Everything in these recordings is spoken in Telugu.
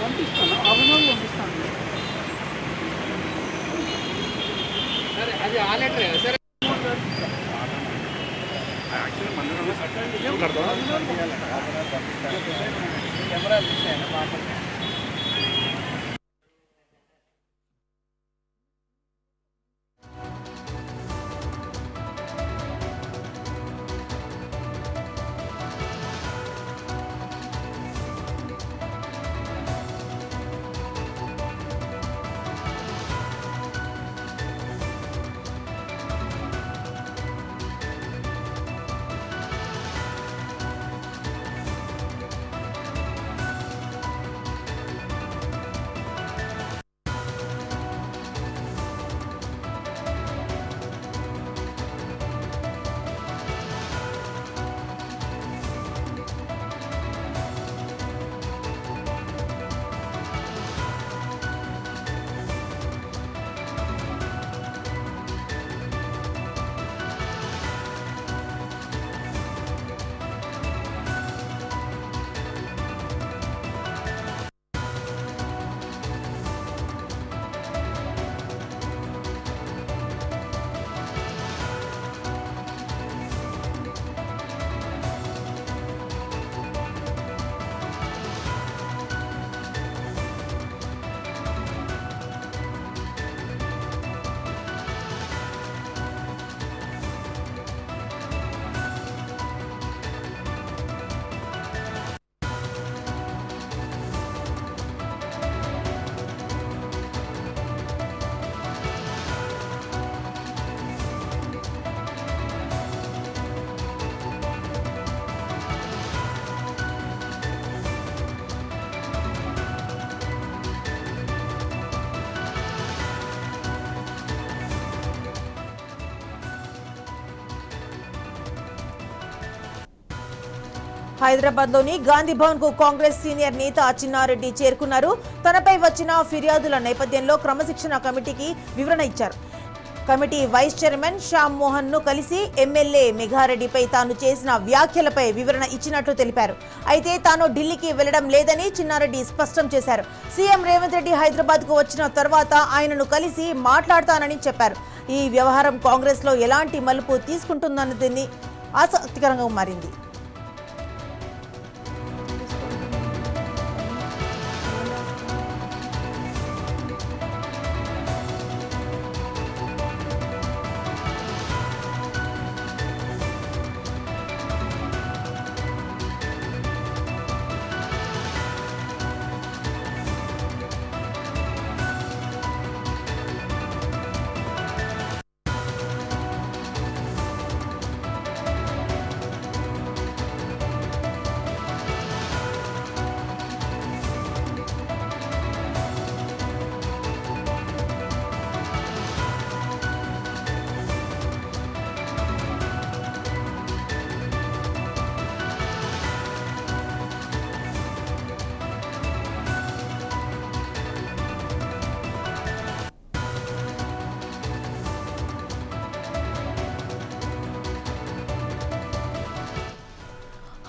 పంపిస్తాను, అభినవ్ పంపిస్తాను. సరే అది ఆ లెటరే సరే. కెమెరా మాట్లాడుతున్నాను. హైదరాబాద్లోని గాంధీ భవన్ కు కాంగ్రెస్ సీనియర్ నేత చిన్నారెడ్డి చేరుకున్నారు. తనపై వచ్చిన ఫిర్యాదుల నేపథ్యంలో క్రమశిక్షణ కమిటీకి వివరణ ఇచ్చారు. Committee vice chairman Shyam Mohan ను కలిసి ఎమ్మెల్యే మెఘారెడ్డిపై తాను చేసిన వ్యాఖ్యలపై వివరణ ఇచ్చినట్లు తెలిపారు. అయితే తాను ఢిల్లీకి వెళ్లడం లేదని చిన్నారెడ్డి స్పష్టం చేశారు. సీఎం రేవంత్ రెడ్డి హైదరాబాద్ కు వచ్చిన తర్వాత ఆయనను కలిసి మాట్లాడతానని చెప్పారు. ఈ వ్యవహారం కాంగ్రెస్ లో ఎలాంటి మలుపు తీసుకుంటుందన్నది ఆసక్తికరంగా మారింది.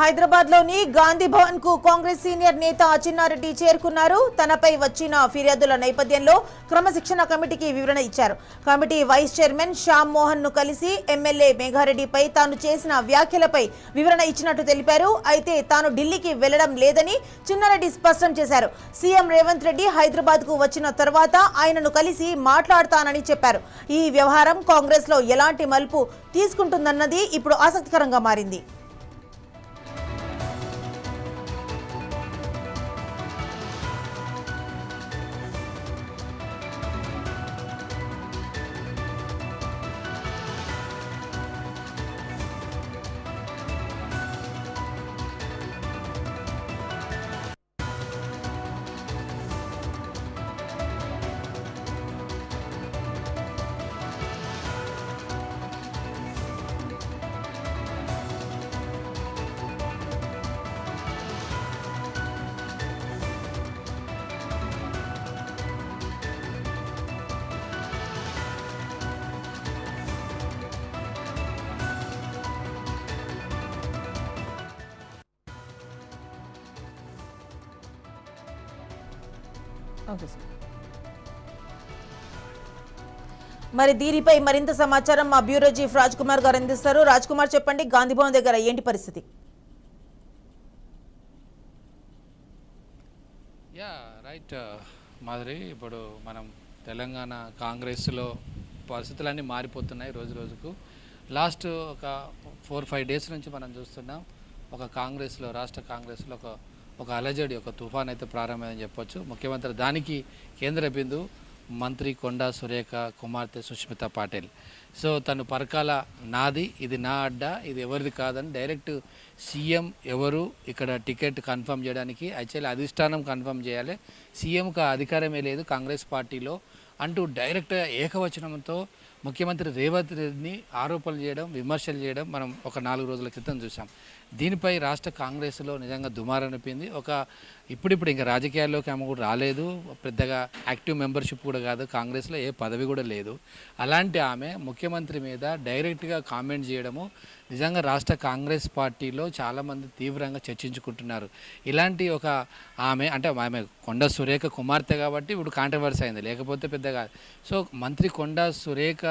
హైదరాబాద్లోని గాంధీ భవన్ కు కాంగ్రెస్ సీనియర్ నేత చిన్నారెడ్డి చేరుకున్నారు. తనపై వచ్చిన ఫిర్యాదుల నేపథ్యంలో క్రమశిక్షణ కమిటీకి వివరణ ఇచ్చారు. Committee vice chairman Shyam Mohan ను కలిసి ఎమ్మెల్యే మెఘారెడ్డిపై తాను చేసిన వ్యాఖ్యలపై వివరణ ఇచ్చినట్టు తెలిపారు. అయితే తాను ఢిల్లీకి వెళ్లడం లేదని చిన్నారెడ్డి స్పష్టం చేశారు. సీఎం రేవంత్ రెడ్డి హైదరాబాద్ కు వచ్చిన తర్వాత ఆయనను కలిసి మాట్లాడతానని చెప్పారు. ఈ వ్యవహారం కాంగ్రెస్ లో ఎలాంటి మలుపు తీసుకుంటుందన్నది ఇప్పుడు ఆసక్తికరంగా మారింది. Okay sir. మరి దీనిపై మరింత సమాచారం మా బ్యూరో చీఫ్ రాజ్ కుమార్ గారు అందిస్తారు. రాజ్ కుమార్, చెప్పండి, గాంధీ భవన్ దగ్గర ఏంటి పరిస్థితి? రైట్ మాదిరి, ఇప్పుడు మనం తెలంగాణ కాంగ్రెస్లో పరిస్థితులన్నీ మారిపోతున్నాయి రోజు రోజుకు. లాస్ట్ ఒక 4-5 డేస్ నుంచి మనం చూస్తున్నాం ఒక కాంగ్రెస్లో, రాష్ట్ర కాంగ్రెస్లో ఒక అలజడి, ఒక తుఫాన్ అయితే ప్రారంభమైందని చెప్పొచ్చు. ముఖ్యమంత్రి దానికి కేంద్ర బిందువు మంత్రి కొండా సురేఖ కుమార్తె సుష్మితా పాటిల్. సో తను పరకాల నాది, ఇది నా అడ్డా, ఇది ఎవరిది కాదని డైరెక్ట్ సీఎం ఎవరు ఇక్కడ టికెట్ కన్ఫర్మ్ చేయడానికి యాక్చువల్లీ అధిష్టానం కన్ఫర్మ్ చేయాలి, సీఎంకు అధికారమే లేదు కాంగ్రెస్ పార్టీలో అంటూ డైరెక్ట్ ఏకవచనంతో ముఖ్యమంత్రి రేవంత్ రెడ్డిని ఆరోపణలు చేయడం, విమర్శలు చేయడం మనం ఒక 4 రోజుల క్రితం చూసాం. దీనిపై రాష్ట్ర కాంగ్రెస్లో నిజంగా దుమారనిపింది. ఇప్పుడు ఇంకా రాజకీయాల్లోకి ఆమె కూడా రాలేదు, పెద్దగా యాక్టివ్ మెంబర్షిప్ కూడా కాదు, కాంగ్రెస్లో ఏ పదవి కూడా లేదు. అలాంటి ఆమె ముఖ్యమంత్రి మీద డైరెక్ట్గా కామెంట్ చేయడము నిజంగా రాష్ట్ర కాంగ్రెస్ పార్టీలో చాలామంది తీవ్రంగా చర్చించుకుంటున్నారు. ఇలాంటి ఆమె కొండా సురేఖ కుమార్తె కాబట్టి ఇప్పుడు కాంట్రవర్సీ అయింది, లేకపోతే పెద్దగా. సో మంత్రి కొండా సురేఖ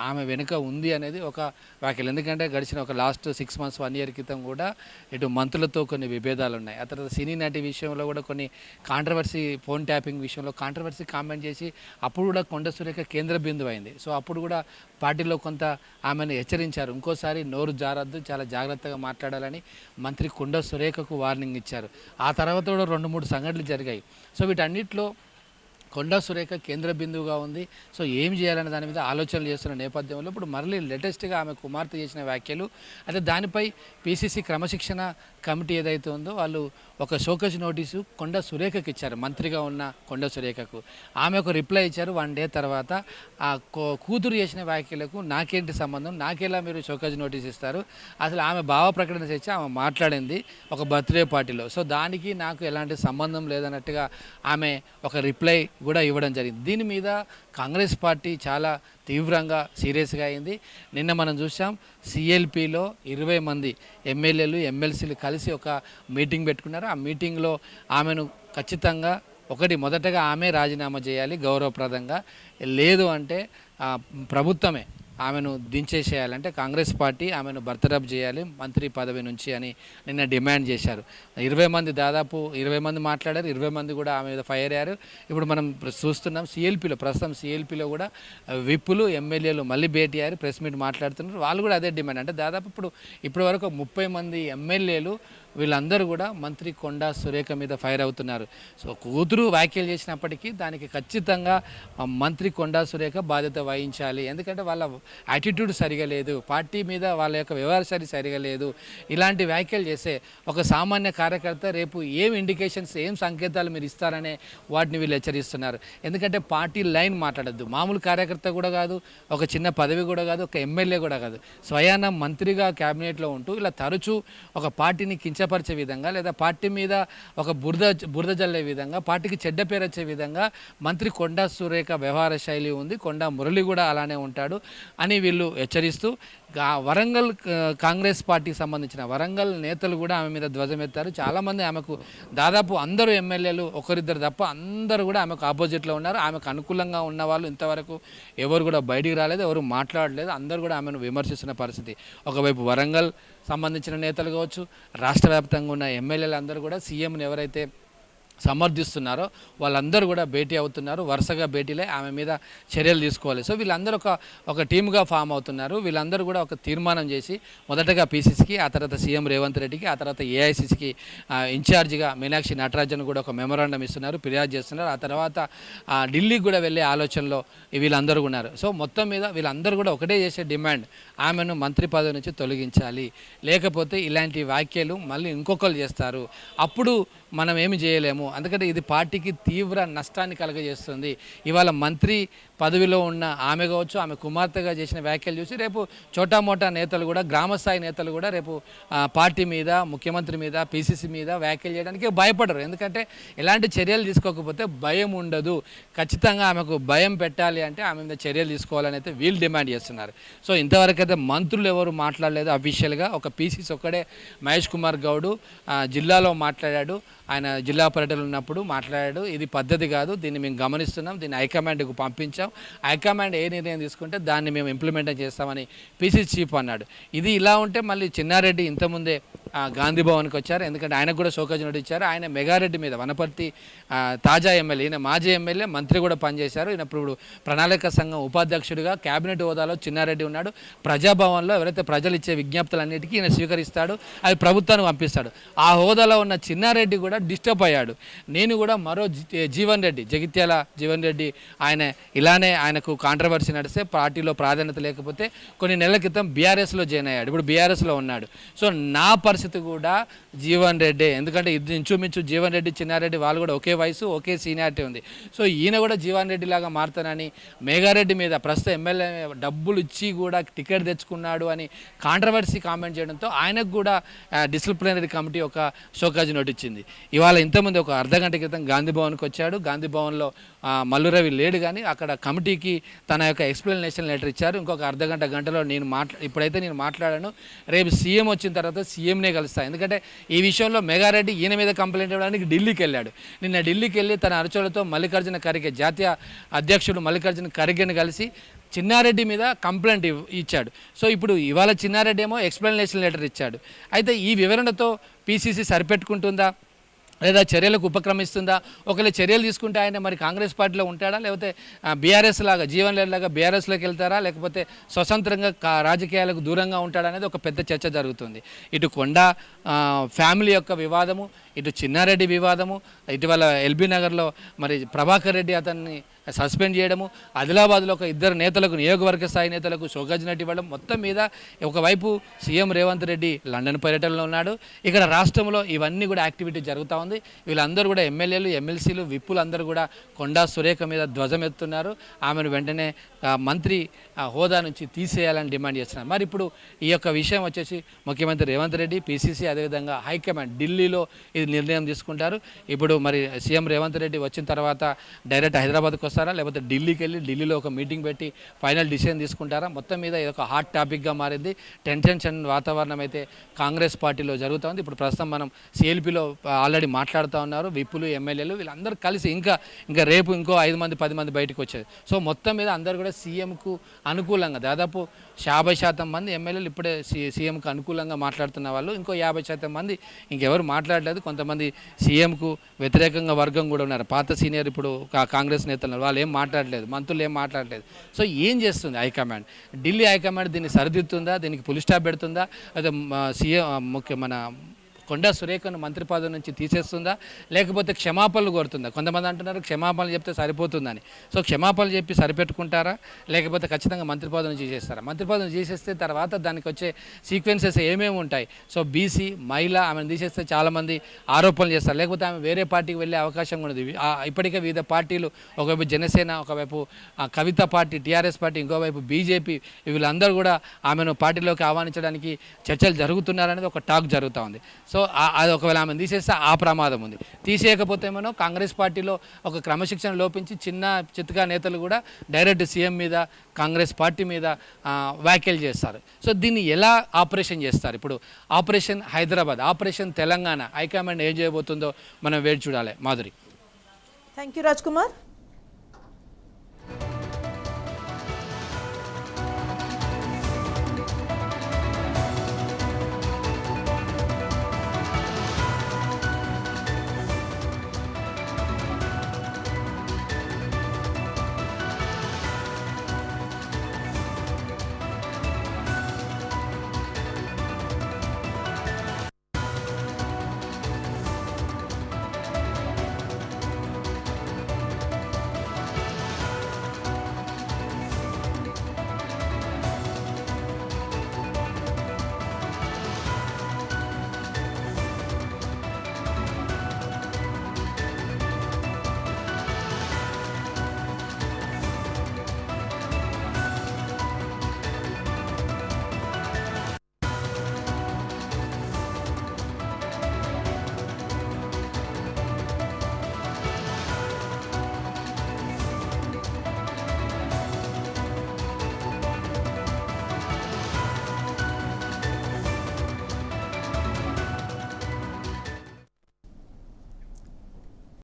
ఆమె వెనుక ఉంది అనేది ఒక వ్యాఖ్యలు. ఎందుకంటే గడిచిన ఒక లాస్ట్ 6 months 1 year క్రితం కూడా ఇటు మంత్రులతో కొన్ని విభేదాలు ఉన్నాయి. ఆ తర్వాత సినీ నటి విషయంలో కూడా కొన్ని కాంట్రవర్సీ, ఫోన్ ట్యాపింగ్ విషయంలో కాంట్రవర్సీ కామెంట్ చేసి అప్పుడు కూడా కొండ సురేఖ కేంద్ర బిందువు అయింది. సో అప్పుడు కూడా పార్టీలో కొంత ఆమెను హెచ్చరించారు, ఇంకోసారి నోరు జారద్దు, చాలా జాగ్రత్తగా మాట్లాడాలని మంత్రి కొండ సురేఖకు వార్నింగ్ ఇచ్చారు. ఆ తర్వాత కూడా 2-3 సంఘటనలు జరిగాయి. సో వీటన్నిటిలో కొండా సురేఖ కేంద్ర బిందువుగా ఉంది. సో ఏం చేయాలనే దాని మీద ఆలోచనలు చేస్తున్న నేపథ్యంలో ఇప్పుడు మళ్ళీ లేటెస్ట్గా ఆమె కుమార్తె చేసిన వ్యాఖ్యలు, అయితే దానిపై పీసీసీ క్రమశిక్షణ కమిటీ ఏదైతే ఉందో వాళ్ళు ఒక షోకాజ్ నోటీసు కొండా సురేఖకి ఇచ్చారు, మంత్రిగా ఉన్న కొండా సురేఖకు. ఆమె ఒక రిప్లై ఇచ్చారు 1 day తర్వాత. ఆ కూతురు చేసిన వ్యాఖ్యలకు నాకేంటి సంబంధం, నాకెలా మీరు షోకాజ్ నోటీస్ ఇస్తారు, అసలు ఆమె భావ ప్రకటన చేసి ఆమె మాట్లాడింది ఒక బర్త్డే పార్టీలో, సో దానికి నాకు ఎలాంటి సంబంధం లేదన్నట్టుగా ఆమె ఒక రిప్లై కూడా ఇవ్వడం జరిగింది. దీని మీద కాంగ్రెస్ పార్టీ చాలా తీవ్రంగా సీరియస్గా అయింది. నిన్న మనం చూసాం సిఎల్పిలో 20 మంది ఎమ్మెల్యేలు, ఎమ్మెల్సీలు కలిసి ఒక మీటింగ్ పెట్టుకున్నారు. ఆ మీటింగ్లో ఆమెను ఖచ్చితంగా మొదటగా ఆమె రాజీనామా చేయాలి గౌరవప్రదంగా, లేదు అంటే ప్రభుత్వమే ఆమెను దించేసేయాలంటే కాంగ్రెస్ పార్టీ ఆమెను బర్తరఫ్ చేయాలి మంత్రి పదవి నుంచి అని నిన్న డిమాండ్ చేశారు. 20 మంది, దాదాపు 20 మంది మాట్లాడారు, 20 మంది కూడా ఆమె మీద ఫైర్ అయ్యారు. ఇప్పుడు మనం చూస్తున్నాం ప్రస్తుతం సిఎల్పిలో కూడా విప్పులు, ఎమ్మెల్యేలు మళ్ళీ భేటీ అయ్యారు, ప్రెస్ మీట్ మాట్లాడుతున్నారు. వాళ్ళు కూడా అదే డిమాండ్. అంటే దాదాపు ఇప్పటి వరకు 30 మంది ఎమ్మెల్యేలు వీళ్ళందరూ కూడా మంత్రి కొండా సురేఖ మీద ఫైర్ అవుతున్నారు. సో కూతురు వ్యాఖ్యలు చేసినప్పటికీ దానికి ఖచ్చితంగా మంత్రి కొండా సురేఖ బాధ్యత వహించాలి. ఎందుకంటే వాళ్ళ యాటిట్యూడ్ సరిగా లేదు, పార్టీ మీద వాళ్ళ యొక్క వ్యవహారశైలి సరిగా లేదు. ఇలాంటి వ్యాఖ్యలు చేసే ఒక సామాన్య కార్యకర్త రేపు ఏం ఇండికేషన్స్, ఏం సంకేతాలు మీరు ఇస్తారనే వాటిని వీళ్ళు హెచ్చరిస్తున్నారు. ఎందుకంటే పార్టీ లైన్ మాట్లాడద్దు, మామూలు కార్యకర్త కూడా కాదు, ఒక చిన్న పదవి కూడా కాదు, ఒక ఎమ్మెల్యే కూడా కాదు, స్వయాన మంత్రిగా క్యాబినెట్లో ఉంటూ ఇలా తరచూ ఒక పార్టీని కించపరిచే విధంగా, లేదా పార్టీ మీద ఒక బురద జల్లే విధంగా, పార్టీకి చెడ్డ పేరు వచ్చే విధంగా మంత్రి కొండా సురేఖ వ్యవహార శైలి ఉంది. కొండా మురళి కూడా అలానే ఉంటాడు అని వీళ్ళు హెచ్చరిస్తూ వరంగల్ కాంగ్రెస్ పార్టీకి సంబంధించిన వరంగల్ నేతలు కూడా ఆమె మీద ధ్వజమెత్తారు. చాలామంది ఆమెకు, దాదాపు అందరూ ఎమ్మెల్యేలు, ఒకరిద్దరు తప్ప అందరూ కూడా ఆమెకు ఆపోజిట్లో ఉన్నారు. ఆమెకు అనుకూలంగా ఉన్న వాళ్ళు ఇంతవరకు ఎవరు కూడా బయటికి రాలేదు, ఎవరు మాట్లాడలేదు, అందరూ కూడా ఆమెను విమర్శిస్తున్న పరిస్థితి. ఒకవైపు వరంగల్ సంబంధించిన నేతలు కావచ్చు, రాష్ట్ర వ్యాప్తంగా ఉన్న ఎమ్మెల్యేలు అందరూ కూడా సీఎంని ఎవరైతే సమర్థిస్తున్నారో వాళ్ళందరూ కూడా భేటీ అవుతున్నారు. వరుసగా భేటీలే ఆమె మీద చర్యలు తీసుకోవాలి. సో వీళ్ళందరూ ఒక టీమ్గా ఫామ్ అవుతున్నారు. వీళ్ళందరూ కూడా ఒక తీర్మానం చేసి మొదటగా పీసీసీకి, ఆ తర్వాత సీఎం రేవంత్ రెడ్డికి, ఆ తర్వాత ఏఐసీసీకి ఇన్ఛార్జిగా మీనాక్షి నటరాజన్ కూడా ఒక మెమోరాండం ఇస్తున్నారు, ఫిర్యాదు చేస్తున్నారు. ఆ తర్వాత ఢిల్లీకి కూడా వెళ్ళే ఆలోచనలో వీళ్ళందరూ ఉన్నారు. సో మొత్తం మీద వీళ్ళందరూ కూడా ఒకటే చేసే డిమాండ్, ఆమెను మంత్రి పదవి నుంచి తొలగించాలి, లేకపోతే ఇలాంటి వ్యాఖ్యలు మళ్ళీ ఇంకొకరు చేస్తారు, అప్పుడు మనం ఏమి చేయలేము. అందుకంటే ఇది పార్టీకి తీవ్ర నష్టాన్ని కలుగజేస్తుంది. ఇవాళ మంత్రి పదవిలో ఉన్న ఆమె కావచ్చు, ఆమె కుమార్తెగా చేసిన వ్యాఖ్యలు చూసి రేపు చోటామోటా నేతలు కూడా, గ్రామస్థాయి నేతలు కూడా రేపు పార్టీ మీద, ముఖ్యమంత్రి మీద, పీసీసీ మీద వ్యాఖ్యలు చేయడానికి భయపడరు. ఎందుకంటే ఎలాంటి చర్యలు తీసుకోకపోతే భయం ఉండదు. ఖచ్చితంగా ఆమెకు భయం పెట్టాలి అంటే ఆమె మీద చర్యలు తీసుకోవాలని అయితే వీళ్ళు డిమాండ్ చేస్తున్నారు. సో ఇంతవరకు అయితే మంత్రులు ఎవరు మాట్లాడలేదు అఫీషియల్గా. ఒక పీసీసీ ఒక్కడే మహేష్ కుమార్ గౌడ్ జిల్లాలో మాట్లాడాడు. ఆయన జిల్లా పర్యటనలో ఉన్నప్పుడు మాట్లాడాడు. ఇది పద్ధతి కాదు, దీన్ని మేము గమనిస్తున్నాం, దీన్ని హైకమాండ్కు పంపించాం, హైకమాండ్ ఏ నిర్ణయం తీసుకుంటే దాన్ని మేము ఇంప్లిమెంట్ చేస్తామని పిసిసి చీఫ్ అన్నాడు. ఇది ఇలా ఉంటే మళ్ళీ చిన్నారెడ్డి ఇంతకుముందే గాంధీ భవన్కి వచ్చారు, ఎందుకంటే ఆయనకు కూడా షోకాజ్ నోటీస్ ఇచ్చారు. ఆయన మెగారెడ్డి మీద వనపర్తి తాజా ఎమ్మెల్యే, ఈయన మాజీ ఎమ్మెల్యే, మంత్రి కూడా పనిచేశారు. ఈయన ఇప్పుడు ప్రణాళిక సంఘం ఉపాధ్యక్షుడిగా క్యాబినెట్ హోదాలో చిన్నారెడ్డి ఉన్నాడు. ప్రజాభవన్లో ఎవరైతే ప్రజలు ఇచ్చే విజ్ఞప్తులన్నిటికీ ఈయన స్వీకరిస్తాడు, అది ప్రభుత్వానికి పంపిస్తాడు. ఆ హోదాలో ఉన్న చిన్నారెడ్డి కూడా డిస్టర్బ్ అయ్యాడు. నేను కూడా మరో జీవన్ రెడ్డి, జగిత్యాల జీవన్ రెడ్డి, ఆయన ఇలానే ఆయనకు కాంట్రవర్సీ నడిస్తే పార్టీలో ప్రాధాన్యత లేకపోతే కొన్ని నెలల క్రితం బీఆర్ఎస్లో జాయిన్ అయ్యాడు, ఇప్పుడు బీఆర్ఎస్లో ఉన్నాడు. సో నా పరిస్థితి కూడా జీవన్ రెడ్డి, ఎందుకంటే ఇది ఇంచుమించు జీవన్ రెడ్డి చిన్నారెడ్డి వాళ్ళు కూడా ఒకే వయసు, ఒకే సీనియారిటీ ఉంది. సో ఈయన కూడా జీవన్ రెడ్డి లాగా మారుతానని మేఘారెడ్డి మీద ప్రస్తుతం ఎమ్మెల్యే డబ్బులు ఇచ్చి కూడా టికెట్ తెచ్చుకున్నాడు అని కాంట్రవర్సీ కామెంట్ చేయడంతో ఆయనకు కూడా డిసిప్లినరీ కమిటీ ఒక షోకాజ్ నోట్ ఇచ్చింది. ఇవాళ ఇంతకుముందు ఒక అర్ధగంట క్రితం గాంధీ భవన్కి వచ్చాడు. గాంధీ భవన్లో మల్లురవి లేడు, కానీ అక్కడ కమిటీకి తన యొక్క ఎక్స్ప్లెనేషన్ లెటర్ ఇచ్చారు. ఇంకొక గంటలో ఇప్పుడైతే నేను మాట్లాడాను, రేపు సీఎం వచ్చిన తర్వాత సీఎంనే కలుస్తాను. ఎందుకంటే ఈ విషయంలో మెగారెడ్డి ఈయన మీద కంప్లైంట్ ఇవ్వడానికి ఢిల్లీకి వెళ్ళాడు. నిన్న ఢిల్లీకి వెళ్ళి తన అనుచరులతో మల్లికార్జున ఖర్గే, జాతీయ అధ్యక్షుడు మల్లికార్జున ఖర్గేని కలిసి చిన్నారెడ్డి మీద కంప్లైంట్ ఇచ్చాడు. సో ఇప్పుడు ఇవాళ చిన్నారెడ్డి ఏమో ఎక్స్ప్లెనేషన్ లెటర్ ఇచ్చాడు. అయితే ఈ వివరణతో పీసీసీ సరిపెట్టుకుంటుందా లేదా చర్యలకు ఉపక్రమిస్తుందా? ఒకవేళ చర్యలు తీసుకుంటే ఆయన మరి కాంగ్రెస్ పార్టీలో ఉంటాడా, లేకపోతే బీఆర్ఎస్ లాగా జీవన్ రెడ్డి లాగా బీఆర్ఎస్లోకి వెళ్తారా, లేకపోతే స్వతంత్రంగా రాజకీయాలకు దూరంగా ఉంటాడా అనేది ఒక పెద్ద చర్చ జరుగుతుంది. ఇటు కొండ ఫ్యామిలీ యొక్క వివాదము, ఇటు చిన్నారెడ్డి వివాదము, ఇటీవల ఎల్బీ నగర్లో మరి ప్రభాకర్ రెడ్డి అతన్ని సస్పెండ్ చేయడము, ఆదిలాబాద్లో ఒక ఇద్దరు నేతలకు, నియోజకవర్గ స్థాయి నేతలకు షోకాజ్ నోటీస్ ఇవ్వడం, మొత్తం మీద ఒకవైపు సీఎం రేవంత్ రెడ్డి లండన్ పర్యటనలో ఉన్నాడు. ఇక్కడ రాష్ట్రంలో ఇవన్నీ కూడా యాక్టివిటీ జరుగుతూ ఉంది. వీళ్ళందరూ కూడా ఎమ్మెల్యేలు, ఎమ్మెల్సీలు, విప్పులు అందరూ కూడా కొండా సురేఖ మీద ధ్వజం ఎత్తున్నారు. ఆమెను వెంటనే మంత్రి హోదా నుంచి తీసేయాలని డిమాండ్ చేస్తున్నారు. మరి ఇప్పుడు ఈ యొక్క విషయం వచ్చేసి ముఖ్యమంత్రి రేవంత్ రెడ్డి, పీసీసీ, అదేవిధంగా హైకమాండ్ ఢిల్లీలో ఇది నిర్ణయం తీసుకుంటారు. ఇప్పుడు మరి సీఎం రేవంత్ రెడ్డి వచ్చిన తర్వాత డైరెక్ట్ హైదరాబాద్కి వస్తారా, లేకపోతే ఢిల్లీకి వెళ్ళి ఢిల్లీలో ఒక మీటింగ్ పెట్టి ఫైనల్ డిసిషన్ తీసుకుంటారా? మొత్తం మీద ఇది ఒక హాట్ టాపిక్గా మారింది. టెన్షన్ వాతావరణం అయితే కాంగ్రెస్ పార్టీలో జరుగుతుంది. ఇప్పుడు ప్రస్తుతం మనం సిఎల్పీలో ఆల్రెడీ మాట్లాడుతూ ఉన్నారు విప్పులు, ఎమ్మెల్యేలు, వీళ్ళందరూ కలిసి ఇంకా రేపు ఇంకో 5 మంది 10 మంది బయటకు వచ్చేది. సో మొత్తం మీద అందరూ కూడా సీఎంకు అనుకూలంగా, దాదాపు 50% మంది ఎమ్మెల్యేలు ఇప్పుడే సీఎంకు అనుకూలంగా మాట్లాడుతున్న వాళ్ళు, ఇంకో 50% మంది ఇంకెవరు మాట్లాడలేదు. కొంతమంది సీఎంకు వ్యతిరేకంగా వర్గం కూడా ఉన్నారు. పాత సీనియర్ ఇప్పుడు కాంగ్రెస్ నేతలు వాళ్ళు ఏం మాట్లాడలేదు, మంత్రులు ఏం మాట్లాడలేదు. సో ఏం చేస్తుంది హైకమాండ్? ఢిల్లీ హైకమాండ్ దీన్ని సరిదిద్దుతుందా, దీనికి పులి స్టాప్ పెడుతుందా, అయితే సీఎం మన కొండా సురేఖను మంత్రి పదవి నుంచి తీసేస్తుందా, లేకపోతే క్షమాపణలు కోరుతుందా? కొంతమంది అంటున్నారు క్షమాపణలు చెప్తే సరిపోతుందని. సో క్షమాపణలు చెప్పి సరిపెట్టుకుంటారా, లేకపోతే ఖచ్చితంగా మంత్రి పదవి నుంచి తీసేస్తారా? మంత్రి పదవి తీసేస్తే తర్వాత దానికి వచ్చే సీక్వెన్సెస్ ఏమేమి ఉంటాయి? సో బీసీ మహిళ, ఆమెను తీసేస్తే చాలామంది ఆరోపణలు చేస్తారు, లేకపోతే ఆమె వేరే పార్టీకి వెళ్ళే అవకాశం కూడా ఉంది. ఇప్పటికే వివిధ పార్టీలు, ఒకవైపు జనసేన, ఒకవైపు కవిత పార్టీ, టీఆర్ఎస్ పార్టీ, ఇంకోవైపు బీజేపీ, వీళ్ళందరూ కూడా ఆమెను పార్టీలోకి ఆహ్వానించడానికి చర్చలు జరుగుతున్నారనేది ఒక టాక్ జరుగుతూ ఉంది. సో అది ఒకవేళ ఆమెను తీసేస్తే ఆ ప్రమాదం ఉంది. తీసేయకపోతే ఏమో కాంగ్రెస్ పార్టీలో ఒక క్రమశిక్షణ లోపించి చిన్న చిత్తగా నేతలు కూడా డైరెక్ట్ సీఎం మీద, కాంగ్రెస్ పార్టీ మీద వ్యాఖ్యలు చేస్తారు. సో దీన్ని ఎలా ఆపరేషన్ చేస్తారు? ఇప్పుడు operation Hyderabad, operation Telangana, high command ఏం చేయబోతుందో మనం వేచి చూడాలి. మాధురి. Thank you Raj Kumar.